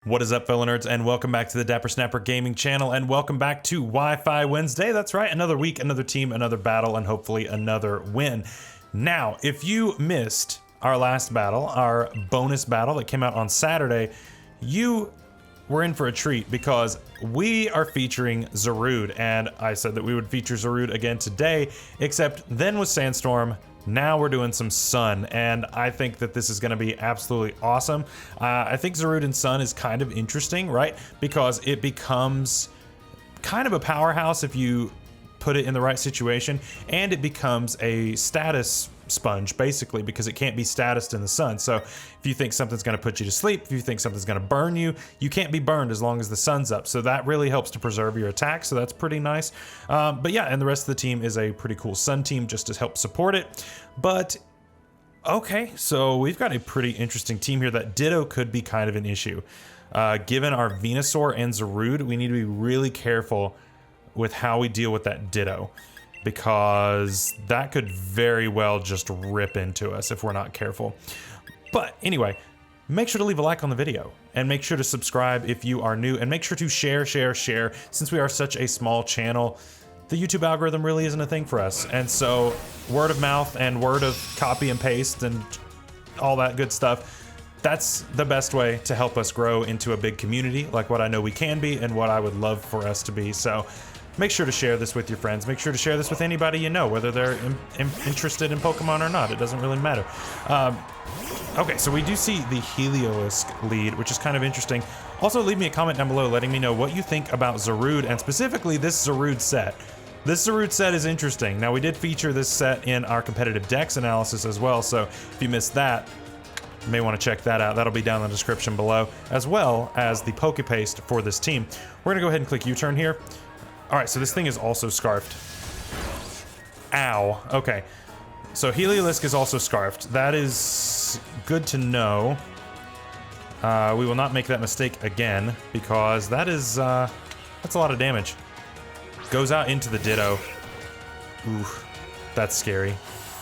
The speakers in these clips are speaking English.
What is up, fellow nerds, and welcome back to the Dapper Snapper Gaming channel, and welcome back to Wi-Fi Wednesday. That's right, another week, another team, another battle, and hopefully another win. Now, if you missed our last battle, our bonus battle that came out on Saturday, you were in for a treat because we are featuring Zarude, and I said that we would feature Zarude again today, except then was Sandstorm. Now we're doing some Sun, and I think that this is going to be absolutely awesome. I think Zarude and Sun is kind of interesting, right? Because it becomes kind of a powerhouse if you put it in the right situation, and it becomes a status sponge, basically, because it can't be statused in the sun. So if you think something's going to put you to sleep, if you think something's going to burn you, you can't be burned as long as the sun's up. So that really helps to preserve your attack, so that's pretty nice. But yeah, and the rest of the team is a pretty cool sun team just to help support it. But okay, so we've got a pretty interesting team here. That Ditto could be kind of an issue. Given our Venusaur and Zarude, we need to be really careful with how we deal with that Ditto, because that could very well just rip into us if we're not careful. But anyway, make sure to leave a like on the video, and make sure to subscribe if you are new, and make sure to share. Since we are such a small channel, the YouTube algorithm really isn't a thing for us, and so word of mouth and word of copy and paste and all that good stuff, that's the best way to help us grow into a big community like what I know we can be and what I would love for us to be. So make sure to share this with your friends. Make sure to share this with anybody you know, whether they're interested in Pokemon or not. It doesn't really matter. Okay, so we do see the Heliolisk lead, which is kind of interesting. Also, leave me a comment down below letting me know what you think about Zarude, and specifically this Zarude set. This Zarude set is interesting. Now, we did feature this set in our competitive dex analysis as well, so if you missed that, you may want to check that out. That'll be down in the description below, as well as the Poke Paste for this team. We're gonna go ahead and click U-turn here. All right, so this thing is also scarfed. Ow, okay. So Heliolisk is also scarfed. That is good to know. We will not make that mistake again, because that is, that's a lot of damage. Goes out into the Ditto. Ooh, that's scary.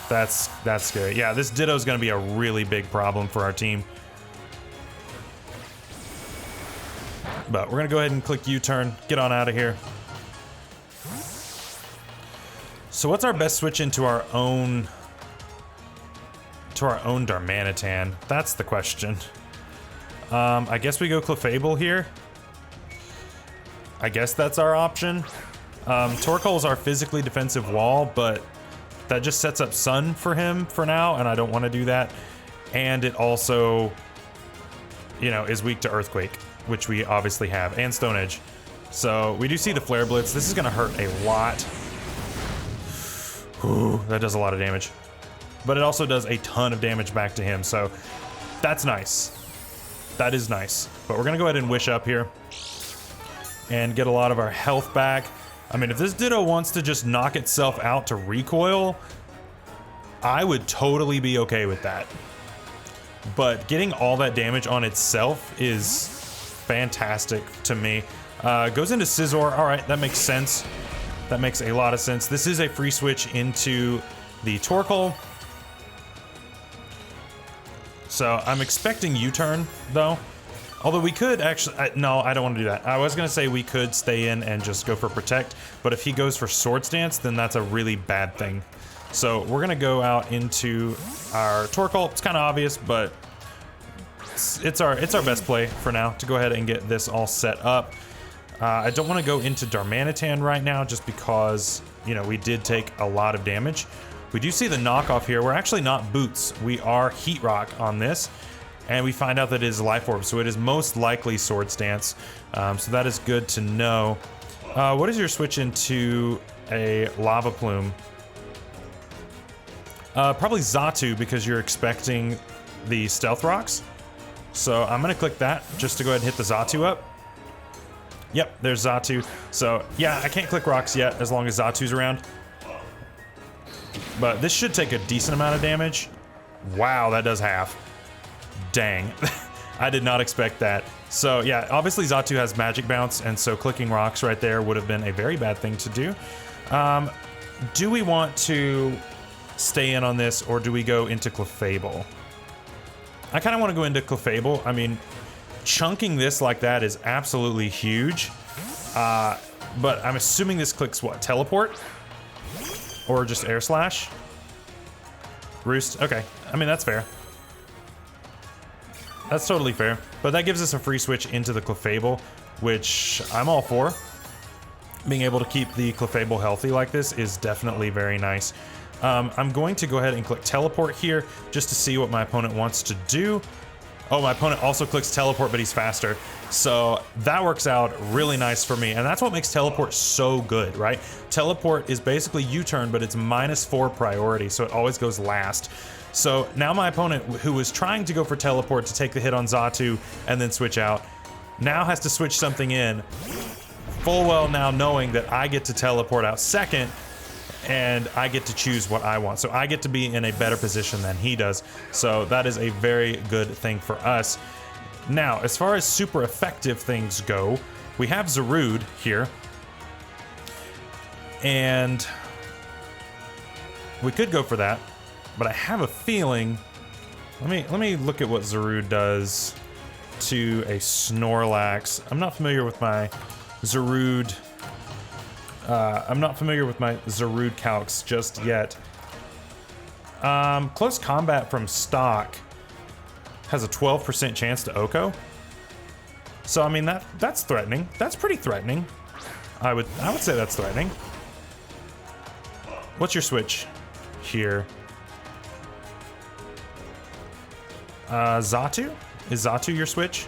That's scary. Yeah, this Ditto is gonna be a really big problem for our team. But we're gonna go ahead and click U-turn, get on out of here. So what's our best switch into our own Darmanitan? That's the question. I guess we go Clefable here. I guess that's our option. Torkoal's our physically defensive wall, but that just sets up Sun for him for now, and I don't want to do that. And it also, you know, is weak to Earthquake, which we obviously have, and Stone Edge. So we do see the Flare Blitz. This is going to hurt a lot. Ooh, that does a lot of damage. But it also does a ton of damage back to him, so that's nice. That is nice. But we're gonna go ahead and wish up here and get a lot of our health back. I mean, if this Ditto wants to just knock itself out to recoil, I would totally be okay with that. But getting all that damage on itself is fantastic to me. Goes into Scizor. All right, that makes sense. That makes a lot of sense. This is a free switch into the Torkoal. So I'm expecting U-turn, though. Although we could actually... no, I don't want to do that. I was going to say we could stay in and just go for Protect, but if he goes for Swords Dance, then that's a really bad thing. So we're going to go out into our Torkoal. It's kind of obvious, but it's our best play for now to go ahead and get this all set up. I don't want to go into Darmanitan right now just because, you know, we did take a lot of damage. We do see the knockoff here. We're actually not Boots. We are Heat Rock on this, and we find out that it is Life Orb, so it is most likely Swords Dance. So that is good to know. What is your switch into a Lava Plume? Probably Xatu, because you're expecting the Stealth Rocks. So I'm going to click that just to go ahead and hit the Xatu up. Yep, there's Xatu. So, yeah, I can't click rocks yet as long as Zatu's around. But this should take a decent amount of damage. Wow, that does half. Dang. I did not expect that. So, yeah, obviously Xatu has Magic Bounce, and so clicking rocks right there would have been a very bad thing to do. Do we want to stay in on this, or do we go into Clefable? I kind of want to go into Clefable. I mean, chunking this like that is absolutely huge. But I'm assuming this clicks what? Teleport? Or just air slash? Roost? Okay. I mean, that's fair. That's totally fair. But that gives us a free switch into the Clefable, which I'm all for. Being able to keep the Clefable healthy like this is definitely very nice. I'm going to go ahead and click teleport here just to see what my opponent wants to do. Oh, my opponent also clicks teleport, but he's faster. So that works out really nice for me. And that's what makes teleport so good, right? Teleport is basically U-turn, but it's -4 priority. So it always goes last. So now my opponent, who was trying to go for teleport to take the hit on Zatu and then switch out, now has to switch something in. Full well now knowing that I get to teleport out second and I get to choose what I want. So I get to be in a better position than he does. So that is a very good thing for us. Now, as far as super effective things go, we have Zarude here. And we could go for that, but I have a feeling, let me look at what Zarude does to a Snorlax. I'm not familiar with my Zarude calcs just yet. Close combat from stock has a 12% chance to Oko. So I mean that's threatening. That's pretty threatening. I would say that's threatening. What's your switch here? Zatu? Is Zatu your switch?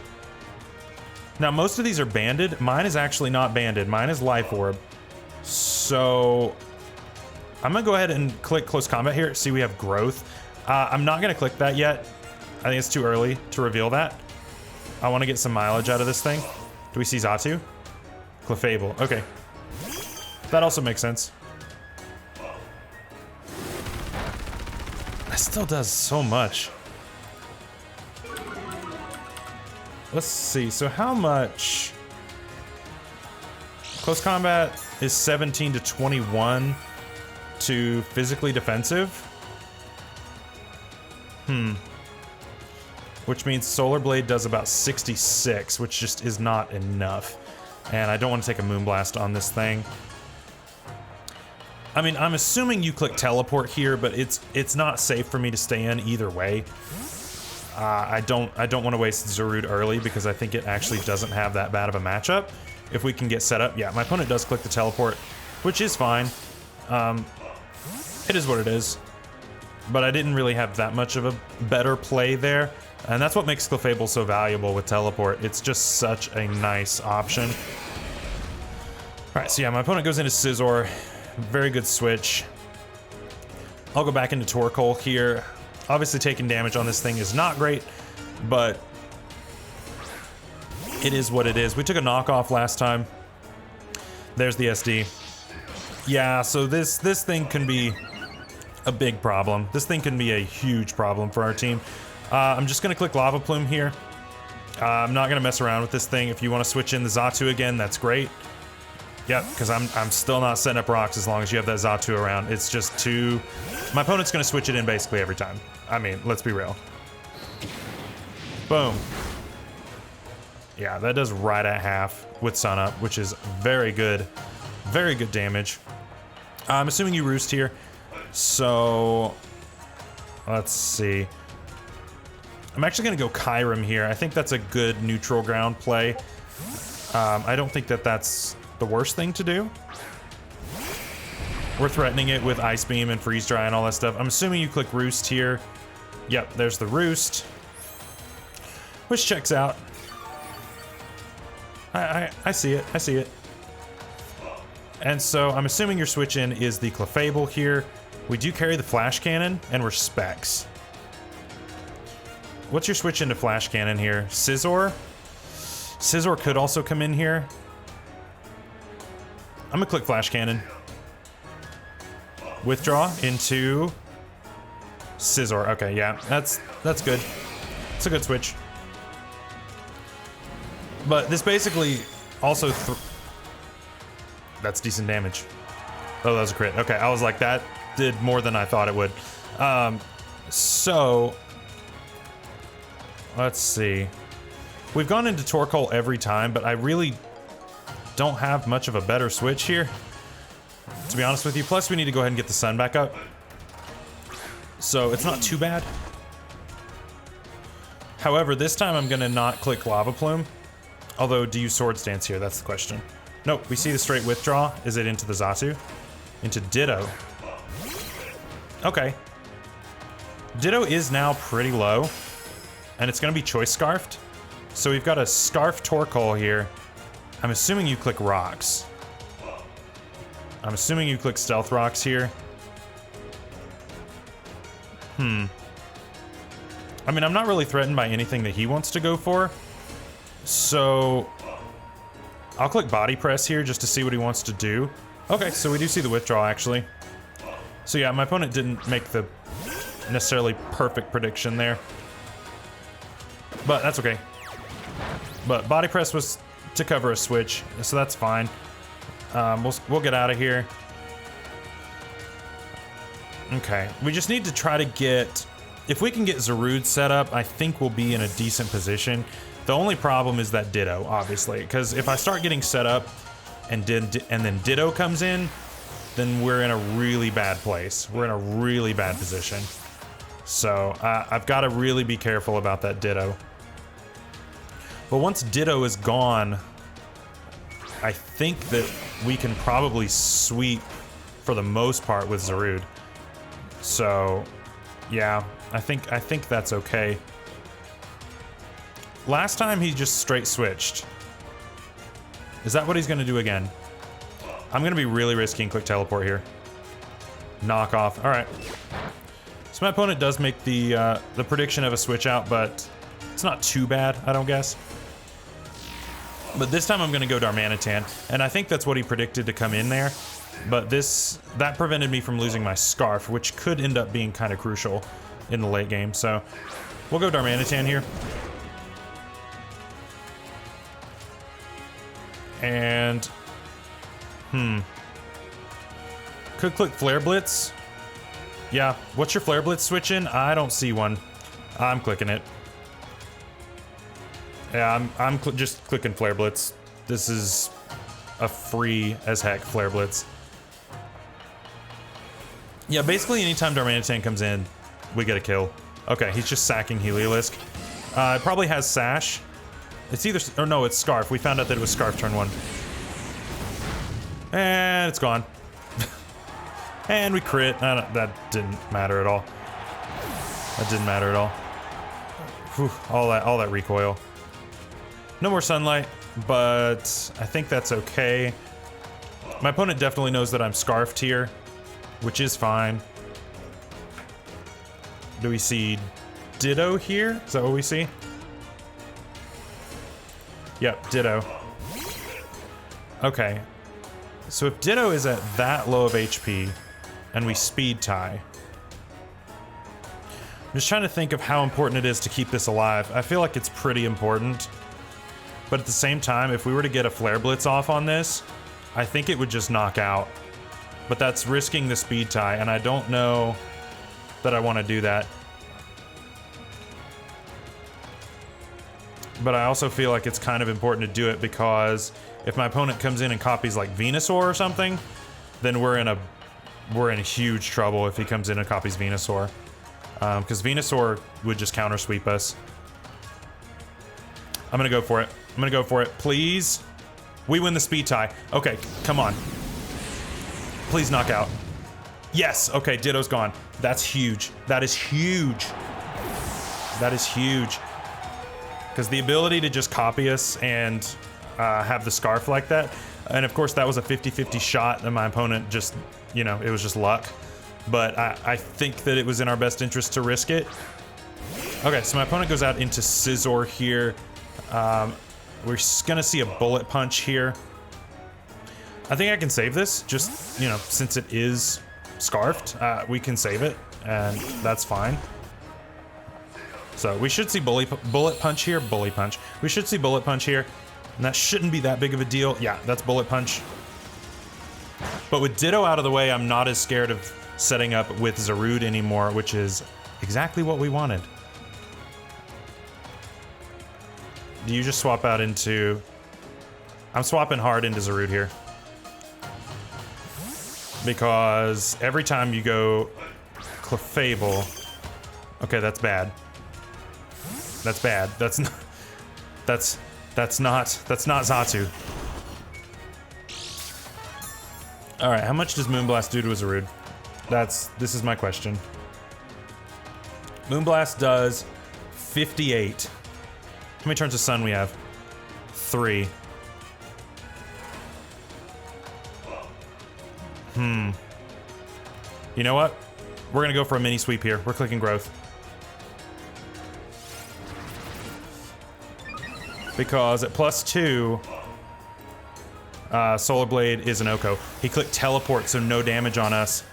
Now most of these are banded. Mine is actually not banded. Mine is Life Orb. So I'm gonna go ahead and click close combat here. See, we have growth. I'm not gonna click that yet. I think it's too early to reveal that. I want to get some mileage out of this thing. Do we see Zatu? Clefable. Okay. That also makes sense. That still does so much. Let's see. So how much? Close combat is 17 to 21 to physically defensive. Which means Solar Blade does about 66, which just is not enough. And I don't want to take a Moonblast on this thing. I mean, I'm assuming you click teleport here, but it's not safe for me to stay in either way. I don't want to waste Zarude early because I think it actually doesn't have that bad of a matchup. If we can get set up, yeah, my opponent does click the teleport, which is fine. It is what it is. But I didn't really have that much of a better play there. And that's what makes Clefable so valuable with teleport. It's just such a nice option. All right, so yeah, my opponent goes into Scizor. Very good switch. I'll go back into Torkoal here. Obviously taking damage on this thing is not great, but it is what it is. We took a knockoff last time. There's the SD. Yeah, so this thing can be a big problem. This thing can be a huge problem for our team. I'm just gonna click Lava Plume here. I'm not gonna mess around with this thing. If you want to switch in the Zatu again, that's great. Yep, because I'm still not setting up rocks as long as you have that Zatu around. It's just too... My opponent's gonna switch it in basically every time. I mean, let's be real. Boom. Yeah, that does right at half with Sun Up, which is very good. Very good damage. I'm assuming you Roost here. So... let's see. I'm actually going to go Kyurem here. I think that's a good neutral ground play. I don't think that that's the worst thing to do. We're threatening it with Ice Beam and Freeze Dry and all that stuff. I'm assuming you click Roost here. Yep, there's the Roost. Which checks out. I see it. I see it. And so I'm assuming your switch in is the Clefable here. We do carry the Flash Cannon, and we're Specs. What's your switch into Flash Cannon here? Scizor? Scizor could also come in here. I'm gonna click Flash Cannon. Withdraw into Scizor. Okay, yeah, that's good. It's a good switch. But this basically also that's decent damage. Oh, that was a crit. Okay, I was like, that did more than I thought it would. So let's see. We've gone into Torkoal every time, but I really don't have much of a better switch here, to be honest with you. Plus, we need to go ahead and get the sun back up. So it's not too bad. However, this time I'm gonna not click Lava Plume. Although, do you Sword Stance here? That's the question. Nope, we see the straight withdraw. Is it into the Xatu? Into Ditto. Okay. Ditto is now pretty low, and it's gonna be Choice Scarfed. So we've got a Scarf Torkoal here. I'm assuming you click Rocks. I'm assuming you click Stealth Rocks here. I mean, I'm not really threatened by anything that he wants to go for. So I'll click Body Press here just to see what he wants to do. Okay, so we do see the withdraw actually. So yeah, my opponent didn't make the necessarily perfect prediction there, but that's okay. But Body Press was to cover a switch, so that's fine. We'll get out of here. Okay, we just need to try to get, if we can get Zarude set up, I think we'll be in a decent position. The only problem is that Ditto, obviously, because if I start getting set up and then Ditto comes in, then we're in a really bad place. We're in a really bad position. So I've got to really be careful about that Ditto. But once Ditto is gone, I think that we can probably sweep for the most part with Zarude. So yeah, I think that's okay. Last time he just straight switched. Is that what he's gonna do again? I'm gonna be really risky and click teleport here. Knock off. All right. So my opponent does make the prediction of a switch out, but it's not too bad, I don't guess. But this time I'm gonna go Darmanitan, and I think that's what he predicted to come in there. But that prevented me from losing my Scarf, which could end up being kind of crucial in the late game. So we'll go Darmanitan here. And could click Flare Blitz. Yeah, what's your Flare Blitz switch in? I don't see one. I'm clicking it. Yeah, I'm just clicking Flare Blitz. This is a free as heck Flare Blitz. Yeah, basically anytime Darmanitan comes in, we get a kill. Okay, he's just sacking Heliolisk. It probably has Sash. It's either, or no, it's Scarf. We found out that it was Scarf turn 1. And it's gone. And we crit. That didn't matter at all. That didn't matter at all. Whew, all that recoil. No more sunlight, but I think that's okay. My opponent definitely knows that I'm Scarfed here, which is fine. Do we see Ditto here? Is that what we see? Yep, Ditto. Okay. So if Ditto is at that low of HP and we speed tie, I'm just trying to think of how important it is to keep this alive. I feel like it's pretty important. But at the same time, if we were to get a Flare Blitz off on this, I think it would just knock out. But that's risking the speed tie, and I don't know that I want to do that. But I also feel like it's kind of important to do it because if my opponent comes in and copies like Venusaur or something, then we're in huge trouble if he comes in and copies Venusaur. Because Venusaur would just counter sweep us. I'm gonna go for it. I'm gonna go for it. Please. We win the speed tie. Okay, come on. Please knock out. Yes, okay, Ditto's gone. That's huge. That is huge. That is huge. Because the ability to just copy us and have the Scarf like that, and of course that was a 50-50 shot and my opponent just, you know, it was just luck. But I think that it was in our best interest to risk it. Okay, so my opponent goes out into Scizor here. We're gonna see a Bullet Punch here. I think I can save this, just, you know, since it is Scarfed, we can save it, and that's fine. So we should see Bullet Punch here, Bully Punch. We should see Bullet Punch here, and that shouldn't be that big of a deal. Yeah, that's Bullet Punch. But with Ditto out of the way, I'm not as scared of setting up with Zarude anymore, which is exactly what we wanted. Do you just swap out into... I'm swapping hard into Zarude here. Because every time you go Clefable... Okay, that's bad. That's bad. That's not... That's not Zatu. Alright, how much does Moonblast do to a Zarude? This is my question. Moonblast does 58. How many turns of Sun we have? 3. You know what? We're gonna go for a mini sweep here. We're clicking growth. Because at +2, Solar Blade is an Oko. He clicked teleport, so no damage on us.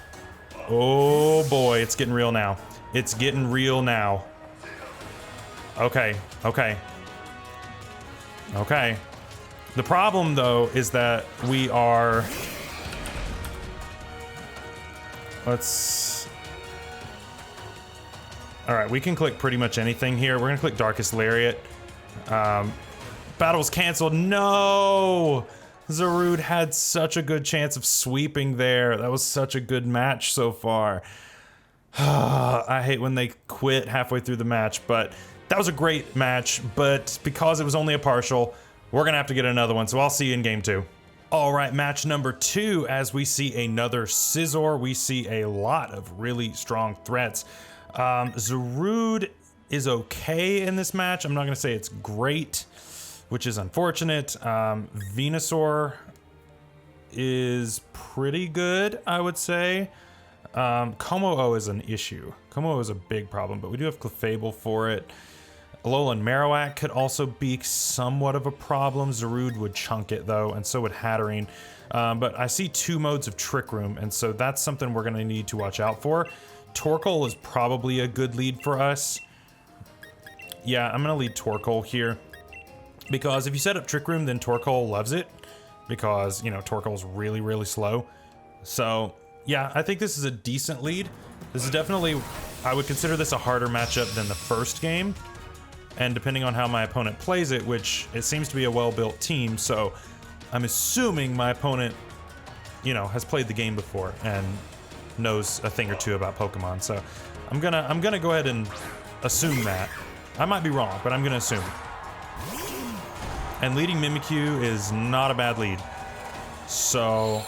Oh boy, it's getting real now. It's getting real now. Okay, okay. Okay. The problem, though, is that we are... Let's... Alright, we can click pretty much anything here. We're gonna click Darkest Lariat. Battle's canceled. No! Zarude had such a good chance of sweeping there. That was such a good match so far. I hate when they quit halfway through the match, but that was a great match. But because it was only a partial, we're gonna have to get another one. So I'll see you in game 2. All right, match number 2, as we see another Scizor. We see a lot of really strong threats. Zarude is okay in this match. I'm not gonna say it's great, which is unfortunate. Venusaur is pretty good, I would say. Como-O is an issue. Como-O is a big problem, but we do have Clefable for it. Alolan Marowak could also be somewhat of a problem. Zarude would chunk it though, and so would Hatterene. But I see 2 modes of Trick Room, and so that's something we're gonna need to watch out for. Torkoal is probably a good lead for us. Yeah, I'm gonna lead Torkoal here. Because if you set up Trick Room, then Torkoal loves it. Because, you know, Torkoal's really, really slow. So, yeah, I think this is a decent lead. This is definitely, I would consider this a harder matchup than the first game. And depending on how my opponent plays it, which it seems to be a well-built team, so I'm assuming my opponent, you know, has played the game before and knows a thing or two about Pokemon. So I'm gonna go ahead and assume that. I might be wrong, but I'm gonna assume. And leading Mimikyu is not a bad lead. So,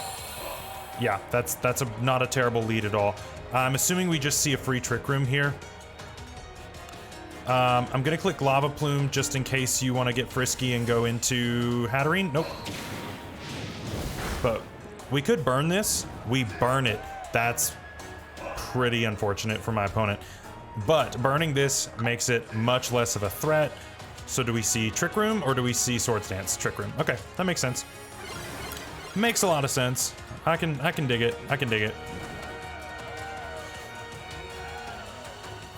yeah, that's not a terrible lead at all. I'm assuming we just see a free Trick Room here. I'm gonna click Lava Plume just in case you want to get frisky and go into Hatterene. Nope. But we could burn this. We burn it. That's pretty unfortunate for my opponent. But burning this makes it much less of a threat. So do we see Trick Room or do we see Swords Dance? Trick Room. Okay, that makes sense. Makes a lot of sense. I can dig it. I can dig it.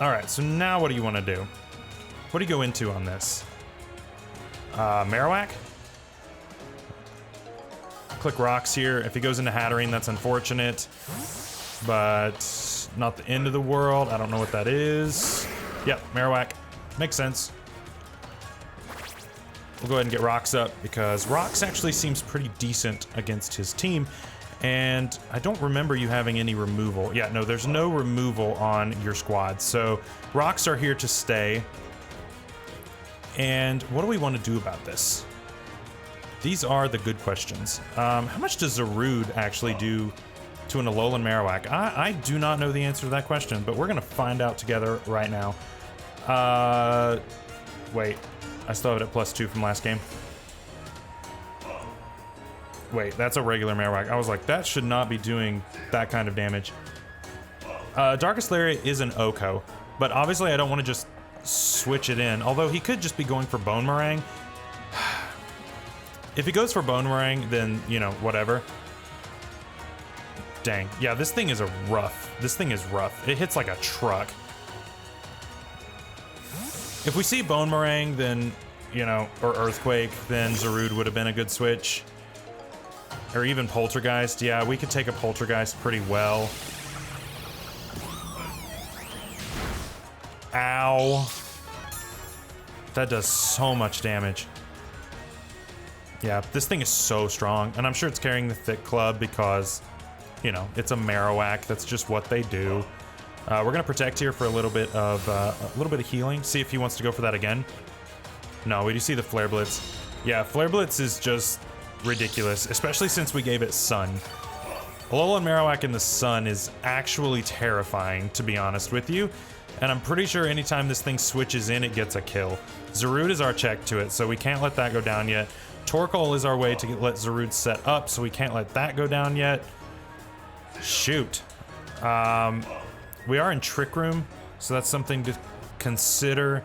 All right, so now what do you want to do? What do you go into on this? Marowak? Click Rocks here. If he goes into Hatterene, that's unfortunate. But not the end of the world. I don't know what that is. Yep, Marowak. Makes sense. We'll go ahead and get Rocks up because Rocks actually seems pretty decent against his team. And I don't remember you having any removal. Yeah, no, there's no removal on your squad. So Rocks are here to stay. And what do we want to do about this? These are the good questions. How much does Zarude actually do to an Alolan Marowak? I do not know the answer to that question, but we're going to find out together right now. Wait. I still have it at +2 from last game. Wait, that's a regular Marowak. I was like, that should not be doing that kind of damage. Darkest Lariat is an Oko, but obviously I don't want to just switch it in. Although he could just be going for Bone Meringue. If he goes for Bone Meringue, then, you know, whatever. Dang. Yeah, this thing is rough. This thing is rough. It hits like a truck. If we see Bone Meringue, then, you know, or Earthquake, then Zarude would have been a good switch. Or even Poltergeist. Yeah, we could take a Poltergeist pretty well. Ow. That does so much damage. Yeah, this thing is so strong, and I'm sure it's carrying the thick club because, you know, it's a Marowak. That's just what they do. We're gonna protect here for a little bit of healing. See if he wants to go for that again. No, we do see the Flare Blitz. Yeah, Flare Blitz is just ridiculous, especially since we gave it Sun. Alolan Marowak in the Sun is actually terrifying, to be honest with you. And I'm pretty sure anytime this thing switches in, it gets a kill. Zarude is our check to it, so we can't let that go down yet. Torkoal is our way to let Zarude set up, so we can't let that go down yet. Shoot. We are in Trick Room, so that's something to consider.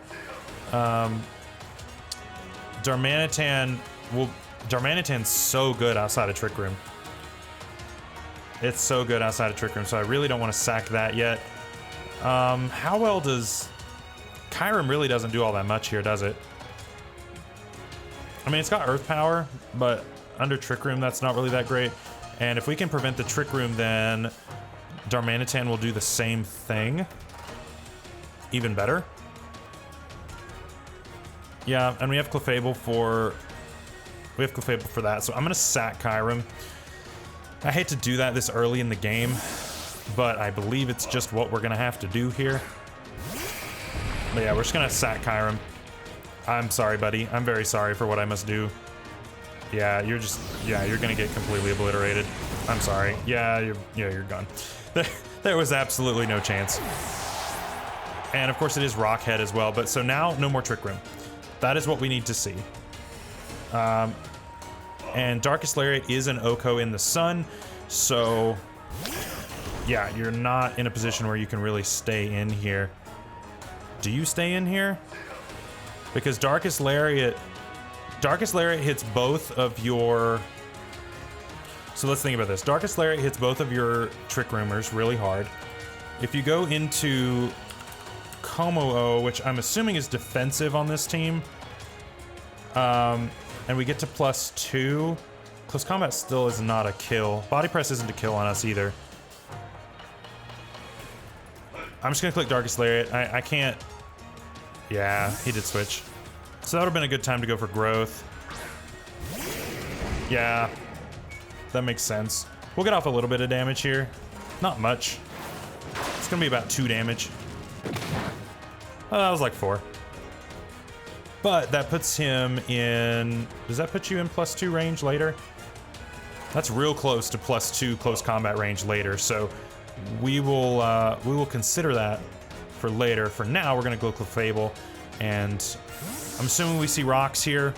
Darmanitan's so good outside of Trick Room. It's so good outside of Trick Room, so I really don't want to sack that yet. How well does... Kyurem really doesn't do all that much here, does it? I mean, it's got Earth Power, but under Trick Room, that's not really that great. And if we can prevent the Trick Room, then Darmanitan will do the same thing. Even better. Yeah, and we have Clefable for... We have Clefable for that, so I'm going to sack Kyurem. I hate to do that this early in the game, but I believe it's just what we're going to have to do here. But yeah, we're just going to sack Kyurem. I'm sorry, buddy. I'm very sorry for what I must do. Yeah, you're going to get completely obliterated. I'm sorry. Yeah, you're gone. There was absolutely no chance. And of course it is Rock Head as well, but so now no more Trick Room. That is what we need to see. And Darkest Lariat is an Oko in the Sun, so yeah, you're not in a position where you can really stay in here. Do you stay in here? Because Darkest Lariat hits both of your... So let's think about this. Darkest Lariat hits both of your Trick Roomers really hard. If you go into Como-O, which I'm assuming is defensive on this team, and we get to +2. Close combat still is not a kill. Body press isn't a kill on us either. I'm just gonna click Darkest Lariat. I can't... Yeah, he did switch. So that would have been a good time to go for growth. Yeah, that makes sense. We'll get off a little bit of damage here. Not much. It's gonna be about 2 damage. Oh, that was like 4. But that puts him in... Does that put you in +2 range later? That's real close to +2 close combat range later, so we will consider that for later. For now, we're gonna go Clefable, and I'm assuming we see rocks here.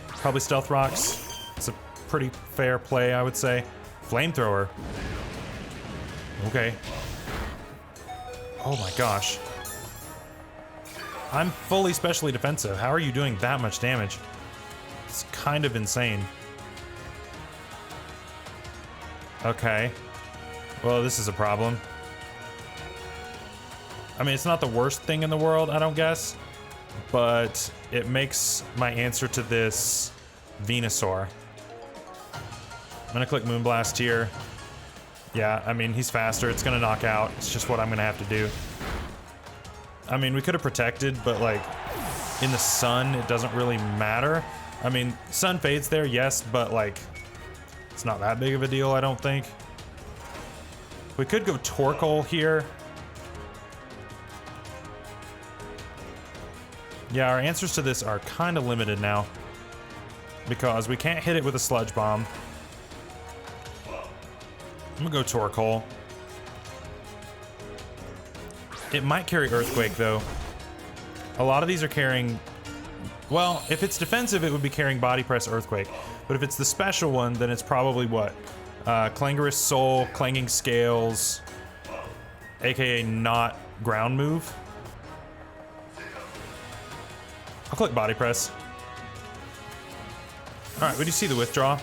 Probably Stealth Rocks. It's a pretty fair play, I would say. Flamethrower. Okay. Oh my gosh. I'm fully specially defensive. How are you doing that much damage? It's kind of insane. Okay. Well, this is a problem. I mean, it's not the worst thing in the world, I don't guess, but it makes my answer to this Venusaur. I'm gonna click Moonblast here. Yeah, I mean, he's faster. It's gonna knock out. It's just what I'm gonna have to do. I mean, we could have protected, but like in the sun, it doesn't really matter. I mean, sun fades there, yes, but like it's not that big of a deal, I don't think. We could go Torkoal here. Yeah, our answers to this are kind of limited now because we can't hit it with a Sludge Bomb. I'm gonna go Torkoal. It might carry Earthquake, though. A lot of these are carrying... Well, if it's defensive, it would be carrying Body Press Earthquake. But if it's the special one, then it's probably what? Clangorous Soul, Clanging Scales, aka not Ground Move. I'll click Body Press. Alright, what do you see the Withdraw?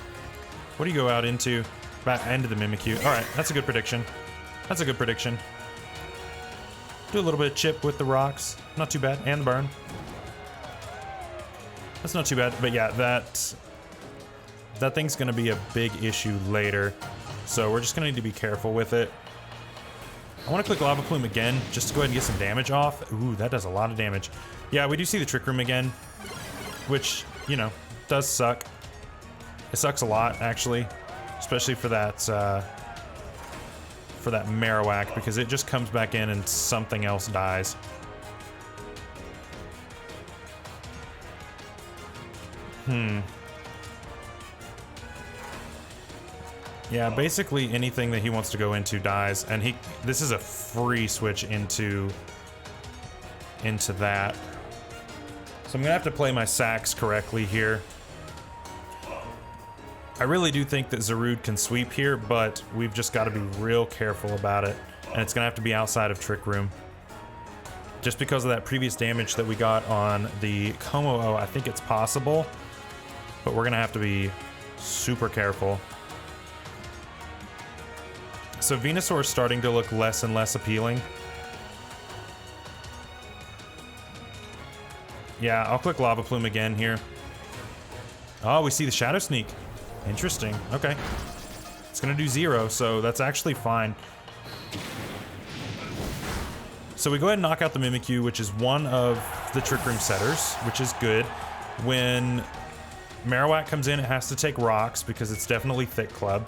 What do you go out into? Back into the Mimikyu. Alright, that's a good prediction. That's a good prediction. Do a little bit of chip with the rocks. Not too bad. And the burn. That's not too bad. But yeah, that thing's going to be a big issue later. So we're just going to need to be careful with it. I want to click Lava Plume again, just to go ahead and get some damage off. Ooh, that does a lot of damage. Yeah, we do see the Trick Room again, which, you know, does suck. It sucks a lot, actually, especially for that Marowak, because it just comes back in and something else dies. Yeah, basically anything that he wants to go into dies, and this is a free switch into that. So I'm gonna have to play my sacks correctly here. I really do think that Zarude can sweep here, but we've just got to be real careful about it, and it's gonna have to be outside of Trick Room. Just because of that previous damage that we got on the Como-O, I think it's possible, but we're gonna have to be super careful. So Venusaur is starting to look less and less appealing. Yeah, I'll click Lava Plume again here. Oh, we see the Shadow Sneak. Interesting. Okay. It's gonna do 0, so that's actually fine. So we go ahead and knock out the Mimikyu, which is one of the Trick Room setters, which is good. When Marowak comes in, it has to take rocks because it's definitely Thick Club.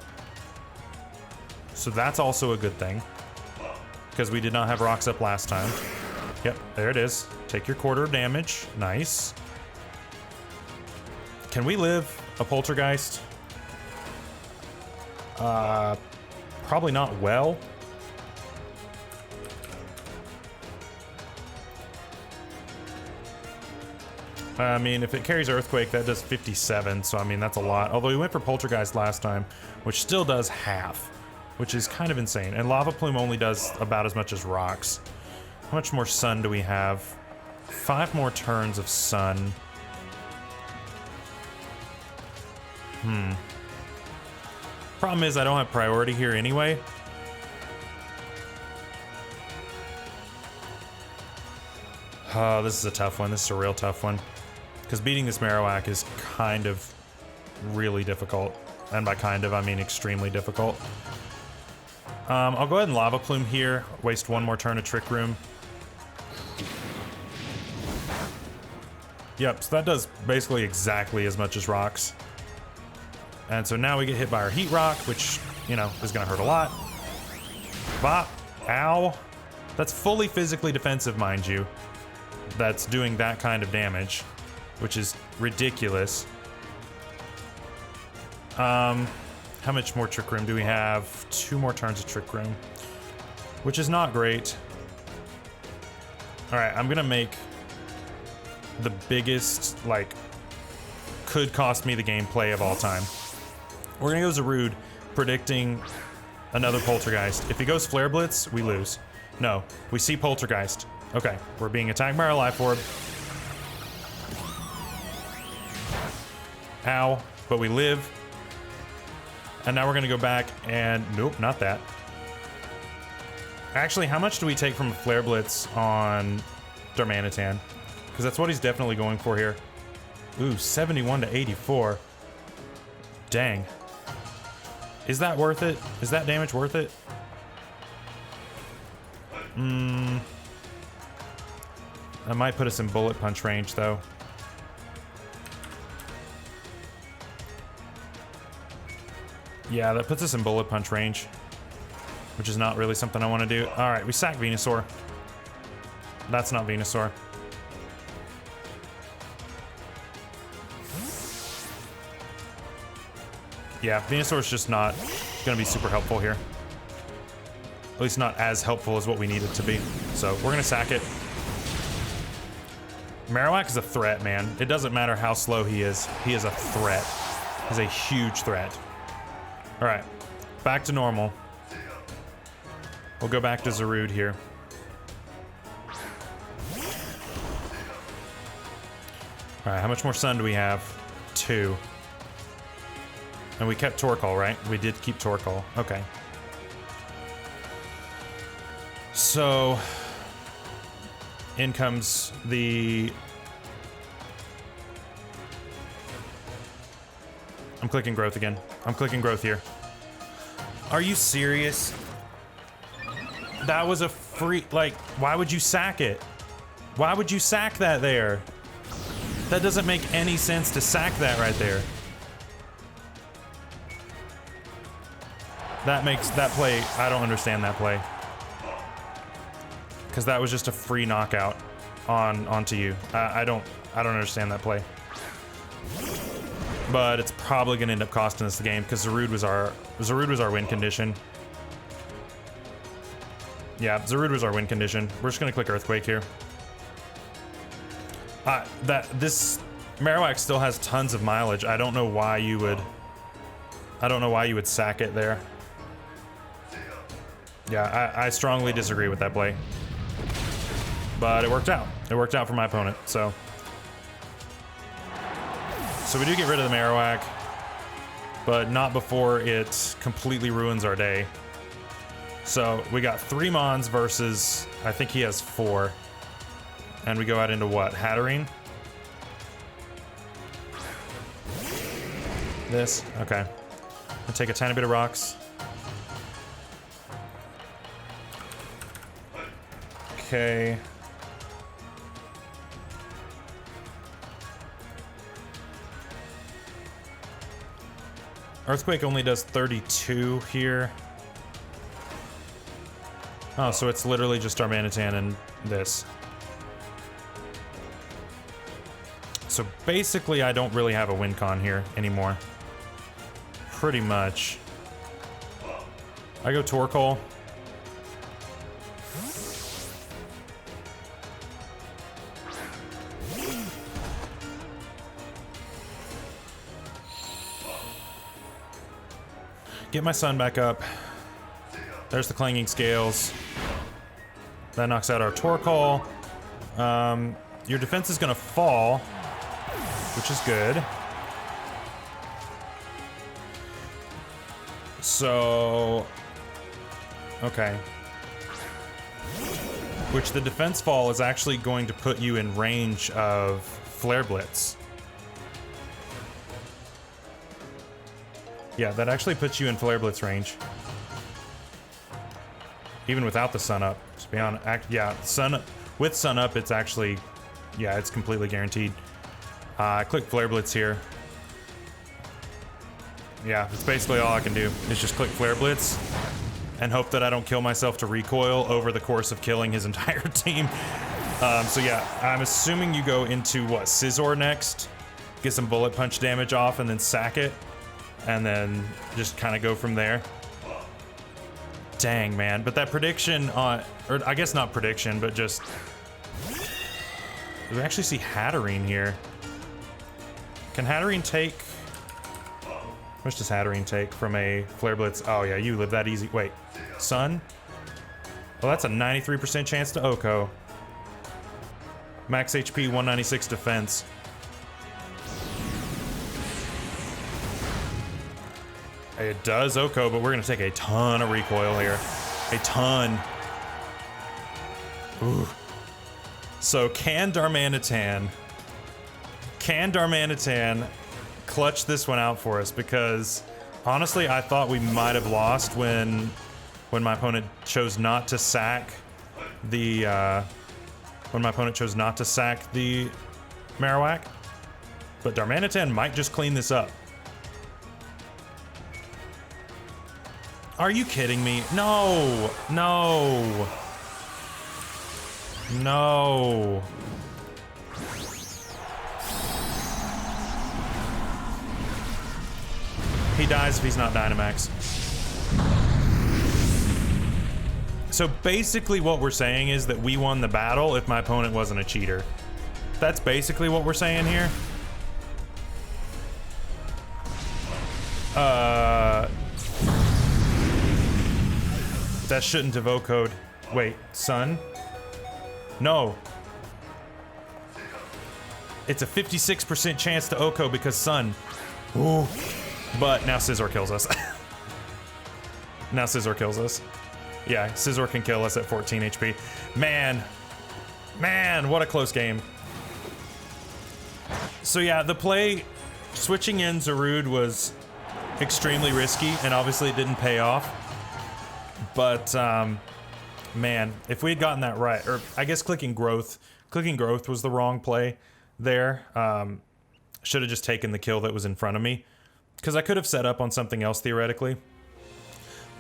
So that's also a good thing, because we did not have rocks up last time. Yep, there it is. Take your quarter damage. Nice. Can we live a Poltergeist? Probably not well. I mean, if it carries Earthquake, that does 57, so I mean, that's a lot. Although we went for Poltergeist last time, which still does half, which is kind of insane. And Lava Plume only does about as much as rocks. How much more Sun do we have? 5 more turns of Sun. Problem is, I don't have priority here anyway. Oh, this is a tough one. This is a real tough one. Because beating this Marowak is kind of really difficult. And by kind of, I mean extremely difficult. I'll go ahead and Lava Plume here. Waste 1 more turn of Trick Room. Yep, so that does basically exactly as much as rocks. And so now we get hit by our Heat Rock, which, you know, is going to hurt a lot. Bop. Ow. That's fully physically defensive, mind you. That's doing that kind of damage, which is ridiculous. How much more Trick Room do we have? 2 more turns of Trick Room, which is not great. All right, I'm going to make the biggest, like, could cost me the game play of all time. We're gonna go Zarude, predicting another Poltergeist. If he goes Flare Blitz, we lose. No, we see Poltergeist. Okay, we're being attacked by our Life Orb. Ow, but we live. And now we're gonna go back and, nope, not that. Actually, how much do we take from a Flare Blitz on Darmanitan? Because that's what he's definitely going for here. Ooh, 71 to 84. Dang. Is that worth it? Is that damage worth it? That might put us in bullet punch range, though. Yeah, that puts us in bullet punch range, which is not really something I want to do. All right, we sack Venusaur. That's not Venusaur. Yeah, Venusaur's just not going to be super helpful here. At least not as helpful as what we need it to be. So we're going to sack it. Marowak is a threat, man. It doesn't matter how slow he is. He is a threat. He's a huge threat. All right, back to normal. We'll go back to Zarude here. All right, how much more Sun do we have? 2. And we kept Torkoal, right? We did keep Torkoal. Okay. So, in comes the... I'm clicking growth again. I'm clicking growth here. Are you serious? That was a free, like, why would you sack it? Why would you sack that there? That doesn't make any sense to sack that right there. That makes that play, I don't understand that play. Because that was just a free knockout onto you. I don't understand that play. But it's probably gonna end up costing us the game because Zarude was our win condition. Yeah, Zarude was our win condition. We're just gonna click Earthquake here. This Marowak still has tons of mileage. I don't know why you would sack it there. Yeah, I strongly disagree with that play. But it worked out. It worked out for my opponent, so. So we do get rid of the Marowak, but not before it completely ruins our day. So we got 3 Mons versus, I think he has 4. And we go out into what? Hatterene? This? Okay. I'll take a tiny bit of rocks. Okay. Earthquake only does 32 here. Oh, so it's literally just Darmanitan and this. So basically, I don't really have a win con here anymore. Pretty much. I go Torkoal. Get my sun back up. There's the clanging scales. That knocks out our Torkoal. Your defense is gonna fall, which is good. So, okay. Which the defense fall is actually going to put you in range of Flare Blitz. Yeah, that actually puts you in Flare Blitz range. Even without the sun up. To be honest, yeah, with sun up, it's actually, yeah, it's completely guaranteed. I click Flare Blitz here. Yeah, it's basically all I can do is just click Flare Blitz and hope that I don't kill myself to recoil over the course of killing his entire team. So yeah, I'm assuming you go into what, Scizor next, get some bullet punch damage off and then sack it, and then just kind of go from there. Dang, man. But that prediction on, or I guess not prediction, but just, we actually see Hatterene here. Can Hatterene take, how much does Hatterene take from a Flare Blitz? Oh yeah, you live that easy. Wait, Sun? Well, that's a 93% chance to Oko. Max HP, 196 defense. It does Oko, but we're gonna take a ton of recoil here. A ton. Ooh. So can Darmanitan clutch this one out for us? Because honestly, I thought we might have lost when my opponent chose not to sack the Marowak. But Darmanitan might just clean this up. Are you kidding me? No, no, no. He dies if he's not Dynamax. So basically what we're saying is that we won the battle if my opponent wasn't a cheater. That's basically what we're saying here. That shouldn't have O-code. Wait, Sun? No. It's a 56% chance to Oko because Sun. Ooh. But now Scizor kills us. Now Scizor kills us. Yeah, Scizor can kill us at 14 HP. Man. Man, what a close game. So yeah, the play, switching in Zarude was extremely risky, and obviously it didn't pay off. But Man, if we had gotten that right, or I guess clicking growth was the wrong play there. Should have just taken the kill that was in front of me, because I could have set up on something else theoretically.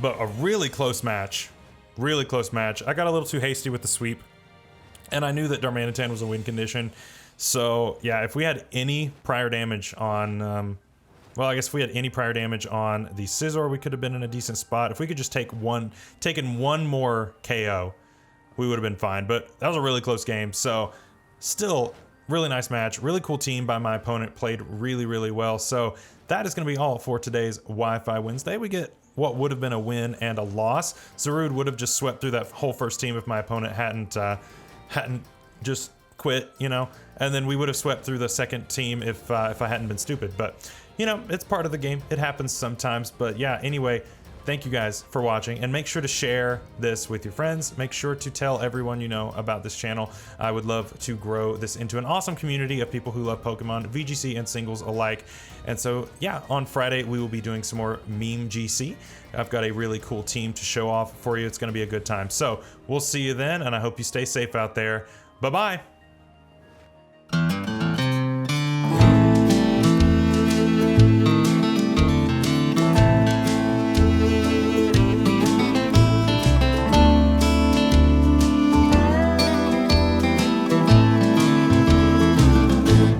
But a really close match. Really close match. I got a little too hasty with the sweep, and I knew that Darmanitan was a win condition. So yeah, if we had any prior damage on, well, I guess if we had any prior damage on the Scizor, we could have been in a decent spot. If we could just taken one more KO, we would have been fine. But that was a really close game. So still, really nice match. Really cool team by my opponent. Played really, really well. So that is going to be all for today's Wi-Fi Wednesday. We get what would have been a win and a loss. Zarude would have just swept through that whole first team if my opponent hadn't just quit, you know, and then we would have swept through the second team if I hadn't been stupid. But you know, it's part of the game. It happens sometimes. But yeah, anyway, thank you guys for watching, and make sure to share this with your friends. Make sure to tell everyone you know about this channel. I would love to grow this into an awesome community of people who love Pokemon, VGC and singles alike. And so yeah, on Friday we will be doing some more meme GC. I've got a really cool team to show off for you. It's going to be a good time. So we'll see you then, and I hope you stay safe out there. Bye-bye.